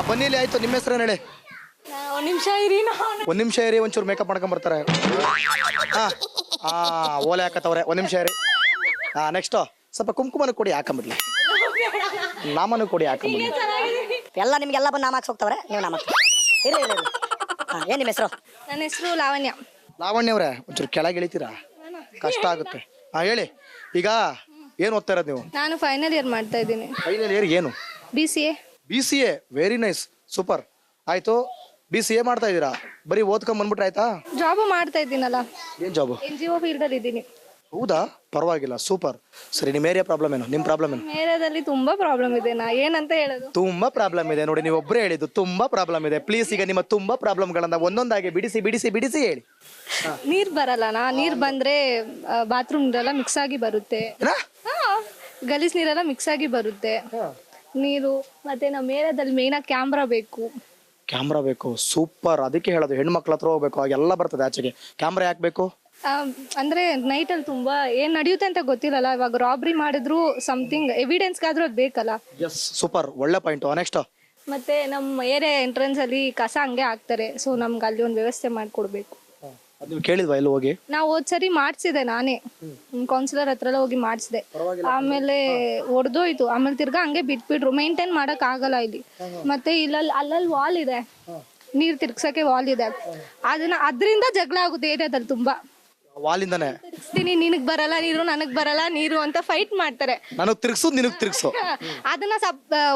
ಬನ್ನಿ ಇಲ್ಲಿ ಆಯ್ತು. ನಿಮ್ಮ ಹೆಸರೇನು ಹೇಳಿ? ಒಂದ್ ನಿಮಿಷ ಇರಿ. ಒಂದ್ ನಿಮಿಷ ಇರಿ, ಒಂಚೂರು ಮೇಕಪ್ ಮಾಡ್ಕೊಂಡ್ ಬರ್ತಾರೆ. ಓಲೆ ಹಾಕತ್ತವ್ರೆ, ಒಂದ್ ನಿಮಿಷ ಇರಿ. ನೆಕ್ಸ್ಟ್ ಸ್ವಲ್ಪ ಕುಂಕುಮನ ಕೊಡಿ ಹಾಕೊಂಬಿಡ್ಲಿ, ನಾಮನು ಕೊಡಿ ಹಾಕೊಂಬಿಡ್ಲಿ. ಎಲ್ಲ ನಿಮ್ಗೆಲ್ಲ ಬಂದು ನಾಮ ಹಾಕ್ಸ್ ಹೋಗ್ತವ್ರೆ, ನೀವು ನಾಮ ಇರ್ಲಿ ಇರ್ಲಿ. ಏನ್ ನಿಮ್ಮ ಹೆಸರು? ನನ್ನ ಹೆಸರು ಲಾವಣ್ಯ. ಲಾವಣ್ಯ ಅವ್ರೆ, ಒಂಚೂರು ಕೆಳಗೆ ಇಳಿತೀರಾ? ಕಷ್ಟ ಆಗುತ್ತೆ. ಹೇಳಿ, ಈಗ ಏನು ಓದ್ತಾ ಇರೋದು ನೀವು? ನಾನು ಫೈನಲ್ ಇಯರ್ ಮಾಡ್ತಾ ಇದ್ದೀನಿ. ಫೈನಲ್ ಇಯರ್ ಏನು? BCA. BCA, very nice, super. ಆಯ್ತು, BCA ಮಾಡ್ತಾ ಇದ್ದೀರಾ, ಬರೀ ಓದ್ಕೊಂಡ್ ಬಂದ್ಬಿಟ್ರೆ ಆಯ್ತಾ? ಜಾಬ್ ಮಾಡ್ತಾ ಇದ್ದೀನಲ್ಲ, ಏನ್ ಜಾಬ್? NGO ಫೀಲ್ಡ್ ಅಲ್ಲಿ ಇದ್ದೀನಿ. ಹೌದಾ, ಪರವಾಗಿಲ್ಲ, ಸೂಪರ್. ಸರಿ, ನಿಮ್ಮ ಏರಿಯಾ ಪ್ರಾಬ್ಲಮ್ ಏನು? ನಿಮ್ಮ ಪ್ರಾಬ್ಲಮ್ ಏನು? ಏರಿಯಾದಲ್ಲಿ ತುಂಬಾ ಪ್ರಾಬ್ಲಮ್ ಇದೆ. ಏನಂತ ಹೇಳೋದು? ತುಂಬಾ ಪ್ರಾಬ್ಲಮ್ ಇದೆ ನೋಡಿ, ನೀವು ಒಬ್ಬರೇ ಹೇಳಿದ್ದು ತುಂಬಾ ಪ್ರಾಬ್ಲಮ್ ಇದೆ. ಪ್ಲೀಸ್ ಈಗ ನಿಮ್ಮ ತುಂಬಾ ಪ್ರಾಬ್ಲಮ್ಗಳನ್ನ ಒಂದೊಂದಾಗಿ ಬಿಡಿಸಿ ಬಿಡಿಸಿ ಬಿಡಿಸಿ ಹೇಳಿ. ನೀರ್ ಬರಲ್ಲ. ನೀರ್ ಬಂದ್ರೆ ಬಾತ್ರೂಮ್ ನೀರೆಲ್ಲ ಮಿಕ್ಸ್ ಆಗಿ ಬರುತ್ತೆ. ಗಲೀಜ್ ನೀರೆಲ್ಲ ಮಿಕ್ಸ್ ಆಗಿ ಬರುತ್ತೆ ನೀರು. ಮತ್ತೆ ನಮ್ಮ ಏರಿಯಾದಲ್ಲಿ ಮೇನ್ ಆಗಿ ಕ್ಯಾಮ್ರಾ ಬೇಕು. ಕ್ಯಾಮ್ರಾ ಬೇಕು, ಸೂಪರ್. ಅದಕ್ಕೆ ಹೇಳೋದು, ಹೆಣ್ಮಕ್ಳ ಹತ್ರ ಹೋಗ್ಬೇಕು, ಆಗೆಲ್ಲ ಬರ್ತದೆ ಆಚೆಗೆ. ಕ್ಯಾಮ್ರಾ ಯಾಕೆ ಬೇಕು? ಅಂದ್ರೆ ನೈಟ್ ಅಲ್ಲಿ ತುಂಬಾ ಏನ್ ನಡೆಯುತ್ತೆ ಅಂತ ಗೊತ್ತಿಲ್ಲಲ್ಲ. ಇವಾಗ ರಾಬ್ರಿ ಮಾಡಿದ್ರು ಸಮಥಿಂಗ್ ಎವಿಡೆನ್ಸ್ಗಾದ್ರೂ ಅದು ಬೇಕಲ್ಲ. ಎಸ್, ಸೂಪರ್, ಒಳ್ಳೆ ಪಾಯಿಂಟ್. ನೆಕ್ಸ್ಟ್ ಮತ್ತೆ ನಮ್ಮ ಏರಿಯಾ ಎಂಟ್ರೆನ್ಸ್ ಅಲ್ಲಿ ಕಸ ಹಂಗೆ ಹಾಕ್ತಾರೆ. ಸೊ ನಮ್ಗೆ ಅಲ್ಲಿ ಒಂದು ವ್ಯವಸ್ಥೆ ಮಾಡ್ಕೊಡ್ಬೇಕು. ನೀವು ಕೇಳಿದ್ವಾ ಎಲ್ಲ ಹೋಗಿ? ನಾವು ಹೋದ್ಸರಿ ಮಾಡ್ಸಿದೆ ನಾನೇ, ಕೌನ್ಸಿಲರ್ ಹತ್ರ ಎಲ್ಲ ಹೋಗಿ ಮಾಡಿಸಿದೆ. ಆಮೇಲೆ ಹೊಡೆದೋಯ್ತು. ಆಮೇಲೆ ತಿರ್ಗಾ ಹಂಗೆ ಬಿಟ್ಬಿಟ್ರು. ಮೇಂಟೈನ್ ಮಾಡಕ್ ಆಗಲ್ಲ ಇಲ್ಲಿ. ಮತ್ತೆ ಅಲ್ಲಲ್ಲಿ ವಾಲ್ ಇದೆ, ನೀರ್ ತಿರ್ಗ್ಸಕ್ಕೆ ವಾಲ್ ಇದೆ. ಅದರಿಂದ ಜಗಳ ಆಗುತ್ತೆ ಏರಿಯಾದಲ್ಲಿ ತುಂಬಾ. ವಾಲಿಂದಾನೆ ತಿರ್ಗಿಸ್ತೀನಿ, ನಿನಗ್ ಬರಲ್ಲ ನೀರು, ನನಗ್ ಬರಲ್ಲ ನೀರು ಅಂತ ಫೈಟ್ ಮಾಡ್ತಾರೆ. ನನಗ್ ತಿರ್ಗ್ಸು, ನಿನಗ್ ತಿರ್ಗ್ಸು. ಅದನ್ನ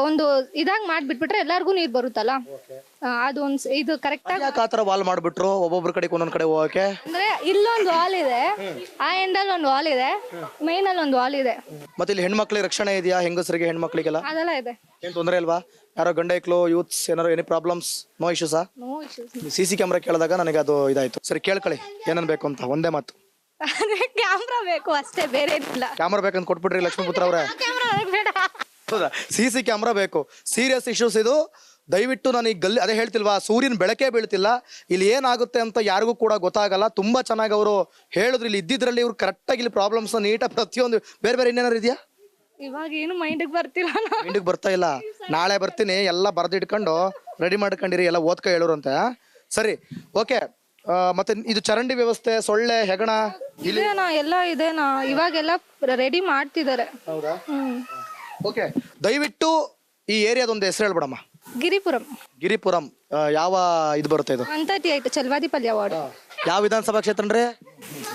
ಒಂದು ಇದಾಗ್ ಮಾಡ್ಬಿಟ್ಬಿಟ್ರೆ ಎಲ್ಲಾರ್ಗು ನೀರ್ ಬರುತ್ತಲ್ಲ. ಅದೊಂದ್ ಇದು ಕರೆಕ್ಟ್ ಆಗಿ. ಯಾಕೆ ಆತರ ವಾಲ್ ಮಾಡ್ಬಿಟ್ರು ಒಬ್ಬೊಬ್ರ ಕಡೆ ಒಂದೊಂದ್ ಕಡೆ ಹೋಗಕ್ಕೆ? ಅಂದ್ರೆ ಇಲ್ಲೊಂದು ವಾಲ್ ಇದೆ, ಆ ಎಂಡ್ ಅಲ್ಲಿ ಒಂದು ವಾಲ್ ಇದೆ, ಮೈನ್ ಅಲ್ಲಿ ಒಂದು ವಾಲ್ ಇದೆ. ಮತ್ತೆ ಇಲ್ಲಿ ಹೆಣ್ಮಕ್ಳಿಗೆ ರಕ್ಷಣೆ ಇದೆಯಾ? ಹೆಂಗಸರಿಗೆ, ಹೆಣ್ಮಕ್ಳಿಗೆಲ್ಲ ಅದೆಲ್ಲ ಇದೆ. ಏನ್ ತೊಂದರೆ ಇಲ್ವಾ? ಯಾರೋ ಗಂಡೈಕ್ಳು ಯೂತ್ಸ್ ಏನಾರು ಎನಿ ಪ್ರಾಬ್ಲಮ್ಸ್? ನೋ ಇಶ್ಯೂಸಾ? No issues. CC ಕ್ಯಾಮ್ರಾ ಕೇಳಿದಾಗ ನನಗೆ ಅದು ಇದಾಯ್ತು. ಸರಿ, ಕೇಳ್ಕೊಳ್ಳಿ ಏನೇನ್ ಬೇಕು ಅಂತ, ಒಂದೇ ಮಾತು. ಕ್ಯಾಮ್ರಾ ಬೇಕು ಅಷ್ಟೇ, ಬೇರೆ ಏನಿಲ್ಲ. ಕ್ಯಾಮ್ರಾ ಬೇಕಂತ ಕೊಟ್ಬಿಟ್ರಿ ಲಕ್ಷ್ಮೀಪುತ್ರ ಅವ್ರೆ. ಕ್ಯಾಮ್ರಾ ಬೇಡ. ಹೌದಾ? CC ಕ್ಯಾಮ್ರಾ ಬೇಕು, ಸೀರಿಯಸ್ ಇಶ್ಯೂಸ್ ಇದು. ದಯವಿಟ್ಟು ನಾನು ಈಗ ಅದೇ ಹೇಳ್ತಿಲ್ವಾ, ಸೂರ್ಯನ ಬೆಳಕೇ ಬೀಳ್ತಿಲ್ಲ, ಇಲ್ಲಿ ಏನಾಗುತ್ತೆ ಅಂತ ಯಾರಿಗೂ ಕೂಡ ಗೊತ್ತಾಗಲ್ಲ. ತುಂಬಾ ಚೆನ್ನಾಗಿ ಅವರು ಹೇಳಿದ್ರು. ಇಲ್ಲಿ ಇದ್ದಿದ್ರಲ್ಲಿ ಇವ್ರು ಕರೆಕ್ಟಾಗಿ ಇಲ್ಲಿ ಪ್ರಾಬ್ಲಮ್ಸ್ ನೀಟಾಗಿ ಪ್ರತಿಯೊಂದು ಬೇರೆ ಬೇರೆ ಇನ್ನೇನಾರು ಇದೆಯಾ? ಇವಾಗ ಏನು ಮೈಂಡಿಗೆ ಬರ್ತಿಲ್ಲ. ಮೈಂಡಿಗೆ ಬರ್ತಾ ಇಲ್ಲ. ನಾಳೆ ಬರ್ತೀನಿ, ಎಲ್ಲ ಬರ್ದಿಟ್ಕೊಂಡು ರೆಡಿ ಮಾಡ್ಕೊಂಡಿರಿ, ಎಲ್ಲ ಓದ್ಕ ಹೇಳೋರು ಅಂತ. ಸರಿ, ಓಕೆ. ಮತ್ತೆ ಇದು ಚರಂಡಿ ವ್ಯವಸ್ಥೆ, ಸೊಳ್ಳೆ, ಹೆಗಣ ಇದೇನಾ? ಎಲ್ಲ ಇದೇನಾ? ಇವಾಗೆಲ್ಲ ರೆಡಿ ಮಾಡ್ತಿದ್ದಾರೆ. ಹೌದಾ? ಓಕೆ. ದಯವಿಟ್ಟು ಈ ಏರಿಯಾದೊಂದು ಹೆಸರು ಹೇಳ್ಬಿಡಮ್ಮ. ಗಿರಿಪುರಂ. ಗಿರಿಪುರಂ ಯಾವ ಇದು ಬರುತ್ತೆ? ಇದು 138 ಚಲವಾದಿಪಲ್ಯ ವಾರ್ಡ್. ಯಾವ ವಿಧಾನಸಭಾ ಕ್ಷೇತ್ರ ಅಂದ್ರೆ?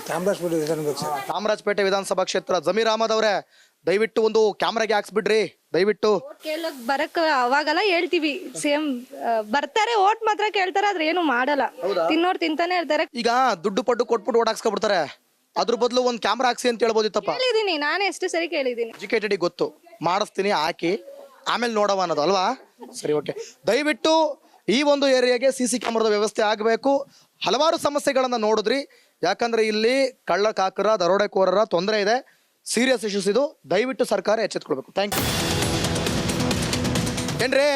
ಚಾಮರಾಜಪೇಟೆ. ಚಾಮರಾಜಪೇಟೆ ವಿಧಾನಸಭಾ ಕ್ಷೇತ್ರ. ಜಮೀರ್ ಅಹಮದ್ ಅವರೇ, ದಯವಿಟ್ಟು ಒಂದು ಕ್ಯಾಮ್ರಾಗೆ ಹಾಕ್ಸ್ಬಿಡ್ರಿ ದಯವಿಟ್ಟು. ಕೇಳಕ್ ಬರಕ್ ಅವಾಗೆಲ್ಲ ಹೇಳ್ತೀವಿ, ಸೇಮ್ ಬರ್ತಾರೆ, ಓಟ್ ಮಾತ್ರ ಕೇಳ್ತಾರೆ, ಆದ್ರೆ ಏನು ಮಾಡಲ್ಲ. ತಿನ್ನೋರ್ ತಿಂತಾನೆ ಇರ್ತಾರೆ. ಈಗ ದುಡ್ಡು ಪಡ್ಡು ಕೊಟ್ಬಿಟ್ಟು ಓಟ್ ಹಾಕ್ಸ್ಕೊಬಿಡ್ತಾರೆ. ಅದ್ರ ಬದಲು ಒಂದು ಕ್ಯಾಮ್ರಾ ಹಾಕ್ಸಿ ಅಂತ ಹೇಳ್ಬೋದಿತ್ತಪ್ಪ. ಕೇಳಿದೀನಿ, ನಾನೇ ಎಷ್ಟು ಸರಿ ಕೇಳಿದೀನಿ. ಎಜುಕೇಟೆಡ್ ಗೊತ್ತು, ಮಾಡಿಸ್ತೀನಿ, ಹಾಕಿ ಆಮೇಲೆ ನೋಡವ ಅನ್ನೋದು ಅಲ್ವಾ? ಸರಿ, ಓಕೆ. ದಯವಿಟ್ಟು ಈ ಒಂದು ಏರಿಯಾಗೆ CC ಕ್ಯಾಮ್ರಾದ ವ್ಯವಸ್ಥೆ ಆಗಬೇಕು. ಹಲವಾರು ಸಮಸ್ಯೆಗಳನ್ನ ನೋಡಿದ್ರಿ. ಯಾಕಂದ್ರೆ ಇಲ್ಲಿ ಕಳ್ಳ ಕಾಕರ, ದರೋಡೆಕೋರರ ತೊಂದರೆ ಇದೆ, ಸೀರಿಯಸ್ ಇಶ್ಯೂಸ್ ಇದು. ದಯವಿಟ್ಟು ಸರ್ಕಾರ ಎಚ್ಚೆತ್ಕೊಳ್ಬೇಕು. Thank you. ಏನ್ರಿ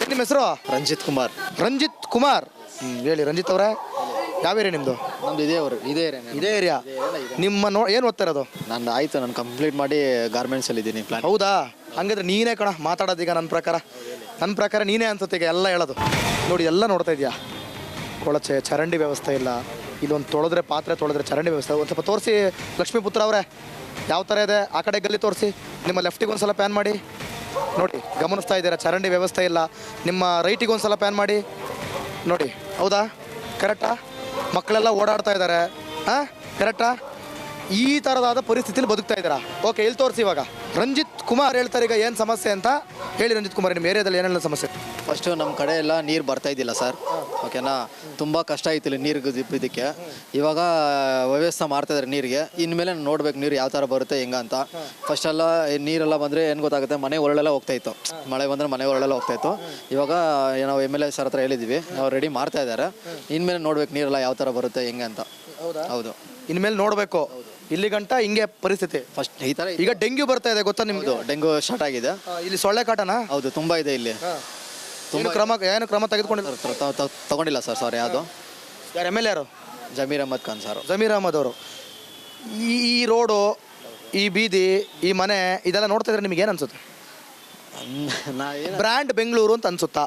ನಿಮ್ಮ ಹೆಸರು? ರಂಜಿತ್ ಕುಮಾರ್. ರಂಜಿತ್ ಕುಮಾರ್. ಹೇಳಿ ರಂಜಿತ್ ಅವರೇ, ಯಾವ ಏರಿಯಾ ನಿಮ್ದು? ನಮ್ದು ಇದೇ ಏರಿಯಾ. ನಿಮ್ಮ ಏನು ಓದ್ತಾ ಇರೋದು? ನಾನು ಆಯ್ತು, ನಾನು ಕಂಪ್ಲೀಟ್ ಮಾಡಿ ಗಾರ್ಮೆಂಟ್ಸ್ ಅಲ್ಲಿ ಇದ್ದೀನಿ. ಪ್ಲಾನ್. ಹೌದಾ? ಹಂಗಾದ್ರೆ ನೀನೇ ಕಣ ಮಾತಾಡೋದೀಗ. ನನ್ನ ಪ್ರಕಾರ ನೀನೇ ಅನ್ಸುತ್ತೆ ಈಗ ಎಲ್ಲ ಹೇಳೋದು. ನೋಡಿ, ಎಲ್ಲ ನೋಡ್ತಾ ಇದೆಯಾ? ಕೊಳಚೆ, ಚರಂಡಿ ವ್ಯವಸ್ಥೆ ಇಲ್ಲ. ಇಲ್ಲೊಂದು ತೊಳೆದ್ರೆ, ಪಾತ್ರೆ ತೊಳೆದ್ರೆ ಚರಂಡಿ ವ್ಯವಸ್ಥೆ. ಒಂದು ಸ್ವಲ್ಪ ತೋರಿಸಿ ಲಕ್ಷ್ಮೀಪುತ್ರ ಅವರೇ, ಯಾವ ಥರ ಇದೆ. ಆ ಕಡೆ ಗಲ್ಲಿ ತೋರಿಸಿ. ನಿಮ್ಮ ಲೆಫ್ಟಿಗೆ ಒಂದು ಸಲ ಪ್ಯಾನ್ ಮಾಡಿ ನೋಡಿ, ಗಮನಿಸ್ತಾ ಇದ್ದೀರಾ? ಚರಂಡಿ ವ್ಯವಸ್ಥೆ ಇಲ್ಲ. ನಿಮ್ಮ ರೈಟಿಗೆ ಒಂದು ಸಲ ಪ್ಯಾನ್ ಮಾಡಿ ನೋಡಿ. ಹೌದಾ? ಕರೆಕ್ಟಾ? ಮಕ್ಕಳೆಲ್ಲ ಓಡಾಡ್ತಾ ಇದ್ದಾರೆ. ಹಾಂ, ಕರೆಕ್ಟಾ? ಈ ಥರದಾದ ಪರಿಸ್ಥಿತಿಯಲ್ಲಿ ಬದುಕ್ತಾ ಇದ್ದೀರಾ. ಓಕೆ, ಇಲ್ಲಿ ತೋರಿಸಿ. ಇವಾಗ ರಂಜಿತ್ ಕುಮಾರ್ ಹೇಳ್ತಾರೆ ಈಗ ಏನು ಸಮಸ್ಯೆ ಅಂತ ಹೇಳಿ. ರಂಜಿತ್ ಕುಮಾರ್, ನಿಮ್ಮ ಏರಿಯಾದಲ್ಲಿ ಏನೆಲ್ಲ ಸಮಸ್ಯೆ? ಫಸ್ಟು ನಮ್ಮ ಕಡೆ ಎಲ್ಲ ನೀರು ಬರ್ತಾ ಇದ್ದಿಲ್ಲ ಸರ್. ಓಕೆನಾ? ತುಂಬ ಕಷ್ಟ ಆಯ್ತು ಇಲ್ಲಿ ನೀರಿಗೆ ಇದಕ್ಕೆ. ಇವಾಗ ವ್ಯವಸ್ಥೆ ಮಾಡ್ತಾ ಇದ್ದಾರೆ ನೀರಿಗೆ. ಇನ್ಮೇಲೆ ನೋಡ್ಬೇಕು ನೀರು ಯಾವ ಥರ ಬರುತ್ತೆ ಹೆಂಗ ಅಂತ. ಫಸ್ಟೆಲ್ಲ ನೀರೆಲ್ಲ ಬಂದರೆ ಏನು ಗೊತ್ತಾಗುತ್ತೆ, ಮನೆ ಒಳಗೆಲ್ಲ ಹೋಗ್ತಾಯಿತ್ತು. ಮಳೆ ಬಂದರೆ ಮನೆ ಒಳಗೆಲ್ಲ ಹೋಗ್ತಾಯಿತ್ತು. ಇವಾಗ ನಾವು MLA ಸರ್ ಹತ್ರ ಹೇಳಿದ್ವಿ, ನಾವು ರೆಡಿ ಮಾಡ್ತಾ ಇದ್ದಾರೆ. ಇನ್ಮೇಲೆ ನೋಡ್ಬೇಕು ನೀರೆಲ್ಲ ಯಾವ ಥರ ಬರುತ್ತೆ ಹೆಂಗೆ ಅಂತ. ಹೌದು, ಇನ್ಮೇಲೆ ನೋಡಬೇಕು. ಇಲ್ಲಿ ಗಂಟ ಹಿಂಗೆ ಪರಿಸ್ಥಿತಿ. ಫಸ್ಟ್ ಈ ಥರ ಈಗ ಡೆಂಗ್ಯೂ ಬರ್ತಾ ಇದೆ ಗೊತ್ತಾ ನಿಮ್ದು? ಡೆಂಗು ಸ್ಟಾರ್ಟ್ ಆಗಿದೆ ಇಲ್ಲಿ. ಸೊಳ್ಳೆ ಕಾಟನಾ? ಹೌದು, ತುಂಬ ಇದೆ ಇಲ್ಲಿ. ಏನು ಕ್ರಮ ತೆಗೆದುಕೊಂಡಿಲ್ಲ? ತಗೊಂಡಿಲ್ಲ ಸರ್. ಸಾರಿ, ಯಾವುದು? ಯಾರು MLA ಯಾರು? ಜಮೀರ್ ಅಹಮದ್ ಖಾನ್ ಸರ್. ಜಮೀರ್ ಅಹಮದ್ ಅವರು. ಈ ರೋಡು, ಈ ಬೀದಿ, ಈ ಮನೆ, ಇದೆಲ್ಲ ನೋಡ್ತಾ ಇದ್ರೆ ನಿಮ್ಗೆ ಏನು ಅನ್ಸುತ್ತೆ? ಬ್ರ್ಯಾಂಡ್ ಬೆಂಗಳೂರು ಅಂತ ಅನ್ಸುತ್ತಾ?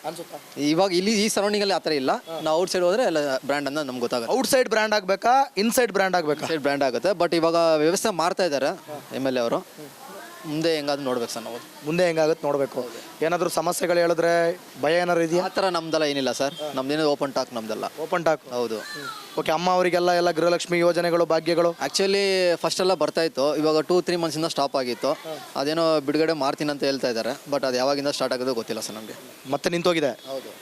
ಅನ್ಸುತ್ತಾ? ಇವಾಗ ಇಲ್ಲಿ ಈ ಸರೌಂಡಿಂಗ್ ಅಲ್ಲಿ ಆ ಥರ ಇಲ್ಲ. ನಾವು ಔಟ್ ಸೈಡ್ ಹೋದ್ರೆ ಎಲ್ಲ ಬ್ರ್ಯಾಂಡ್ ಅಂತ ನಮ್ಗೆ ಗೊತ್ತಾಗುತ್ತೆ. ಔಟ್ ಸೈಡ್ ಬ್ರ್ಯಾಂಡ್ ಆಗಬೇಕಾ, ಇನ್ಸೈಡ್ ಬ್ರ್ಯಾಂಡ್ ಆಗಬೇಕಾ? ಸೈಡ್ ಬ್ರ್ಯಾಂಡ್ ಆಗುತ್ತೆ. ಬಟ್ ಇವಾಗ ವ್ಯವಸ್ಥೆ ಮಾಡ್ತಾ ಇದ್ದಾರೆ MLA ಅವರು. ಮುಂದೆ ಹೆಂಗಾದ್ರು ನೋಡ್ಬೇಕು ಸರ್ ನಾವು. ಮುಂದೆ ಹೆಂಗಾಗುತ್ತೆ ನೋಡಬೇಕು. ಏನಾದರೂ ಸಮಸ್ಯೆಗಳು ಹೇಳಿದ್ರೆ ಭಯ ಏನಾದ್ರು ಇದೆಯಾ? ಆ ಥರ ನಮ್ದೆಲ್ಲ ಏನಿಲ್ಲ ಸರ್. ನಮ್ದೇನೋ ಓಪನ್ ಟಾಕ್ ನಮ್ದೆಲ್ಲ. Open talk. ಹೌದು. ಓಕೆ. ಅಮ್ಮ ಅವರಿಗೆಲ್ಲ ಗೃಹಲಕ್ಷ್ಮಿ ಯೋಜನೆಗಳು, ಭಾಗ್ಯಗಳು ಆ್ಯಕ್ಚುಲಿ ಫಸ್ಟ್ ಎಲ್ಲ ಬರ್ತಾ ಇತ್ತು. ಇವಾಗ 2-3 ಮಂತ್ಸಿಂದ ಸ್ಟಾಪ್ ಆಗಿತ್ತು. ಅದೇನೋ ಬಿಡುಗಡೆ ಮಾಡ್ತೀನಿ ಅಂತ ಹೇಳ್ತಾ ಇದ್ದಾರೆ. ಬಟ್ ಅದು ಯಾವಾಗಿಂದ ಸ್ಟಾರ್ಟ್ ಆಗೋದು ಗೊತ್ತಿಲ್ಲ ಸರ್ ನಮಗೆ. ಮತ್ತೆ ನಿಂತೋಗಿದೆ.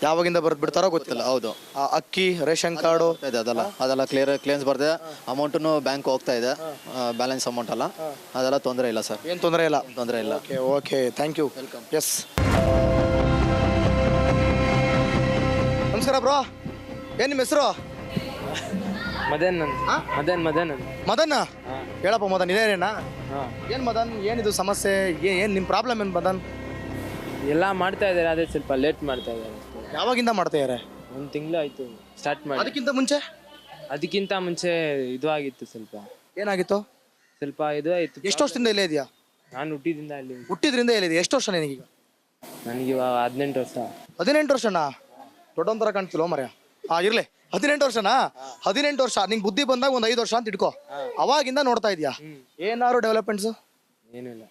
ಯಾವಾಗಿಂದ ಬಿಡ್ತಾರೋ ಗೊತ್ತಿಲ್ಲ. ಹೌದು. ಅಕ್ಕಿ, ರೇಷನ್ ಕಾರ್ಡು ಇದೆ ಅದೆಲ್ಲ ಕ್ಲಿಯರೆನ್ಸ್ ಬರ್ದೆ. ಅಮೌಂಟು ಬ್ಯಾಂಕ್ ಹೋಗ್ತಾ ಇದೆ. ಬ್ಯಾಲೆನ್ಸ್ ಅಮೌಂಟ್ ಅಲ್ಲ, ಅದೆಲ್ಲ ತೊಂದರೆ ಇಲ್ಲ ಸರ್. ಏನು ತೊಂದರೆ ಇಲ್ಲ. ತೊಂದರೆ ಇಲ್ಲ. Okay thank you. Welcome. Yes. ನಮಸ್ಕಾರ ಬ್ರೋ. ಏನು ನಿಮ್ಮ ಹೆಸರು? ಮದನ್ ಮದನ್ ಮದನ್. ಹೇಳಪ್ಪ ಮದನ್, ಇದೇನೇನಾ? ಏನು ಮದನ್, ಏನಿದು ಸಮಸ್ಯೆ? ಏನು ನಿಮ್ಮ ಪ್ರಾಬ್ಲಮ್ ಏನು ಮದನ್? ಎಲ್ಲ ಮಾಡ್ತಾ ಇದ್ದಾರೆ, ಅದೇ ಸ್ವಲ್ಪ ಲೇಟ್ ಮಾಡ್ತಾ ಇದ್ದಾರೆ. ಯಾವಾಗಿಂದ ಮಾಡ್ತಾ ಇದ್ದಾರೆ? 1 ತಿಂಗಳು ಆಯ್ತು ಸ್ಟಾರ್ಟ್ ಮಾಡಿ. ಅದಕ್ಕಿಂತ ಮುಂಚೆ ಇದು ಆಗಿತ್ತು, ಸ್ವಲ್ಪ ಏನಾಗಿತ್ತು? ಸ್ವಲ್ಪ ಇದು ಆಯ್ತು. ಎಷ್ಟು ವರ್ಷದಿಂದ ಇಲ್ಲೇ ಇದೆಯಾ? ನಾನು ಹುಟ್ಟಿದ್ರಿಂದ ಇಲ್ಲಿದೆ. ಎಷ್ಟು ವರ್ಷ ನಿನಗೀಗ? ನನಗೆ ಇವಾಗ 18 ವರ್ಷ. 18 ವರ್ಷನಾ? ದೊಡ್ಡೊಂಥರ ಕಾಣ್ತಿಲ್ಲ ಮರ್ಯ. ಇರ್ಲಿ, 18 ವರ್ಷನಾ? 18 ವರ್ಷ. ನಿಂಗೆ ಬುದ್ಧಿ ಬಂದಾಗ ಒಂದು 5 ವರ್ಷ ಅಂತ ಇಟ್ಕೋ. ಅವಾಗಿಂದ ನೋಡ್ತಾ ಇದೆಯಾ? ಏನಾದ್ರು ಡೆವಲಪ್ಮೆಂಟ್ಸ್? ಏನಿಲ್ಲ.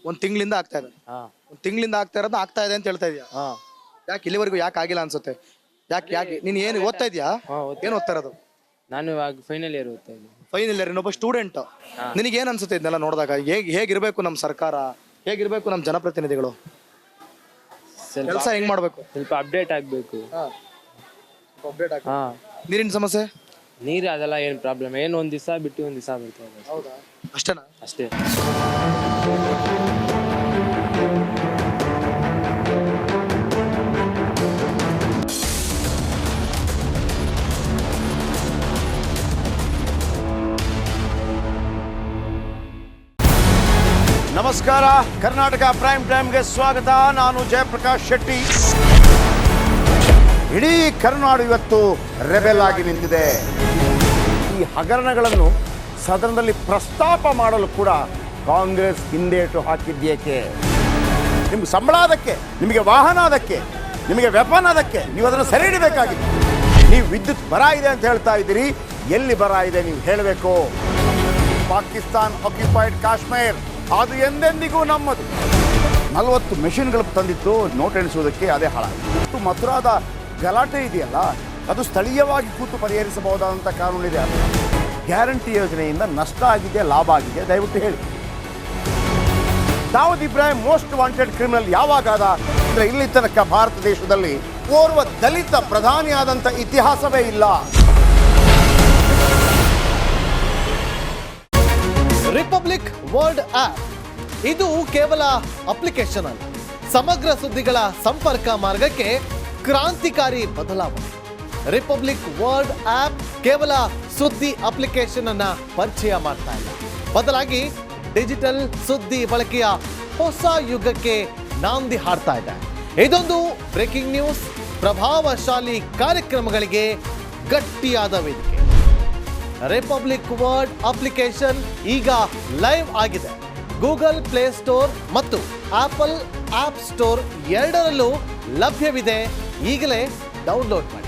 1 ತಿಂಗಳಿಂದ ಆಗ್ತಾ ಇದೆ. 1 ತಿಂಗಳಿಂದ ಆಗ್ತಾ ಇರೋದು ಆಗ್ತಾ ಇದೆ ಅಂತ ಹೇಳ್ತಾ ಇದೆಯಾ? ಯಾಕೆ ಇಲ್ಲಿವರೆಗೂ ಯಾಕೆ ಆಗಿಲ್ಲ ಅನ್ಸುತ್ತೆ? ಯಾಕೆ ನೀನು ಏನು ಓದ್ತಾ ಇದೆಯಾ? ಏನು ಓದ್ತಾ ಇರೋದು? ನಾನು ಇವಾಗ ಫೈನಲ್ ಇಯರ್ ಓದ್ತಾ ಇದ್ದೀನಿ. Final year. ಇನ್ನೊಬ್ಬ ಸ್ಟೂಡೆಂಟ್. ನಿನಗೆ ಏನು ಅನ್ಸುತ್ತೆ ಇದನ್ನೆಲ್ಲ ನೋಡಿದಾಗ? ಹೇಗಿರ್ಬೇಕು ನಮ್ಮ ಸರ್ಕಾರ, ಹೇಗಿರ್ಬೇಕು ನಮ್ಮ ಜನಪ್ರತಿನಿಧಿಗಳು? ಕೆಲಸ ಹೆಂಗ್ ಮಾಡ್ಬೇಕು? ಸ್ವಲ್ಪ ಅಪ್ಡೇಟ್ ಆಗಬೇಕು. ನೀರಿನ ಸಮಸ್ಯೆ? ನೀರು ಅದೆಲ್ಲ ಏನು ಪ್ರಾಬ್ಲಮ್ ಏನು, ಒಂದು ದಿವಸ ಬಿಟ್ಟು ಒಂದು ದಿವಸ ಬರ್ತಾ ಇದೆ. ಹೌದಾ? ಅಷ್ಟೇನಾ? ಅಷ್ಟೇ. ನಮಸ್ಕಾರ, ಕರ್ನಾಟಕ ಪ್ರೈಮ್ ಟೈಮ್ಗೆ ಸ್ವಾಗತ. ನಾನು ಜಯಪ್ರಕಾಶ್ ಶೆಟ್ಟಿ. ಇಡೀ ಕರ್ನಾಡು ಇವತ್ತು ರೆಬೆಲ್ ಆಗಿ ನಿಂತಿದೆ. ಈ ಹಗರಣಗಳನ್ನು ಸದನದಲ್ಲಿ ಪ್ರಸ್ತಾಪ ಮಾಡಲು ಕೂಡ ಕಾಂಗ್ರೆಸ್ ಹಿಂದೇಟು ಹಾಕಿದ್ದೇಕೆ? ನಿಮ್ಗೆ ಸಂಬಳ ಅದಕ್ಕೆ, ನಿಮಗೆ ವಾಹನ ಅದಕ್ಕೆ, ನಿಮಗೆ ವೆಪನ್ ಅದಕ್ಕೆ, ನೀವು ಅದನ್ನು ಸೆರೆ ಹಿಡಿಬೇಕಾಗಿತ್ತು. ನೀವು ವಿದ್ಯುತ್ ಬರ ಇದೆ ಅಂತ ಹೇಳ್ತಾ ಇದ್ದೀರಿ. ಎಲ್ಲಿ ಬರ ಇದೆ ನೀವು ಹೇಳಬೇಕು. ಪಾಕಿಸ್ತಾನ್ ಆಕ್ಯುಪೈಡ್ ಕಾಶ್ಮೀರ್ ಅದು ಎಂದೆಂದಿಗೂ ನಮ್ಮದು. 40 ಮೆಷಿನ್ಗಳು ತಂದಿತ್ತು ನೋಟ್ ಎಣಿಸುವುದಕ್ಕೆ, ಅದೇ ಹಾಳಾಯಿತು. ಮಥುರಾದ ಗಲಾಟೆ ಇದೆಯಲ್ಲ, ಅದು ಸ್ಥಳೀಯವಾಗಿ ಕೂತು ಪರಿಹರಿಸಬಹುದಾದಂಥ ಕಾನೂನಿದೆ. ಗ್ಯಾರಂಟಿ ಯೋಜನೆಯಿಂದ ನಷ್ಟ ಆಗಿದೆ, ಲಾಭ ಆಗಿದೆ, ದಯವಿಟ್ಟು ಹೇಳಿ. Dawood Ibrahim most wanted criminal ಯಾವಾಗಾದ ಅಂದರೆ ಇಲ್ಲಿ ತನಕ ಭಾರತ ದೇಶದಲ್ಲಿ ಓರ್ವ ದಲಿತ ಪ್ರಧಾನಿಯಾದಂಥ ಇತಿಹಾಸವೇ ಇಲ್ಲ. ರಿಪಬ್ಲಿಕ್ ವರ್ಲ್ಡ್ ಆಪ್ ಇದು ಕೇವಲ ಅಪ್ಲಿಕೇಶನ್ ಅಲ್ಲ, ಸಮಗ್ರ ಸುದ್ದಿಗಳ ಸಂಪರ್ಕ ಮಾರ್ಗಕ್ಕೆ ಕ್ರಾಂತಿಕಾರಿ ಬದಲಾವಣೆ. ರಿಪಬ್ಲಿಕ್ ವರ್ಲ್ಡ್ ಆಪ್ ಕೇವಲ ಸುದ್ದಿ ಅಪ್ಲಿಕೇಶನ್ ಅನ್ನ ಪರಿಚಯ ಮಾಡ್ತಾ ಇಲ್ಲ, ಬದಲಾಗಿ ಡಿಜಿಟಲ್ ಸುದ್ದಿ ಬಳಕೆಯ ಹೊಸ ಯುಗಕ್ಕೆ ನಾಂದಿ ಹಾಡ್ತಾ ಇದೆ. ಇದೊಂದು ಬ್ರೇಕಿಂಗ್ ನ್ಯೂಸ್, ಪ್ರಭಾವಶಾಲಿ ಕಾರ್ಯಕ್ರಮಗಳಿಗೆ ಗಟ್ಟಿಯಾದ ವೇದಿಕೆ. ರಿಪಬ್ಲಿಕ್ ವರ್ಲ್ಡ್ ಅಪ್ಲಿಕೇಶನ್ ಈಗ ಲೈವ್ ಆಗಿದೆ. ಗೂಗಲ್ ಪ್ಲೇ ಸ್ಟೋರ್ ಮತ್ತು ಆಪಲ್ ಆಪ್ ಸ್ಟೋರ್ ಎರಡರಲ್ಲೂ ಲಭ್ಯವಿದೆ. ಈಗಲೇ ಡೌನ್ಲೋಡ್ ಮಾಡಿ.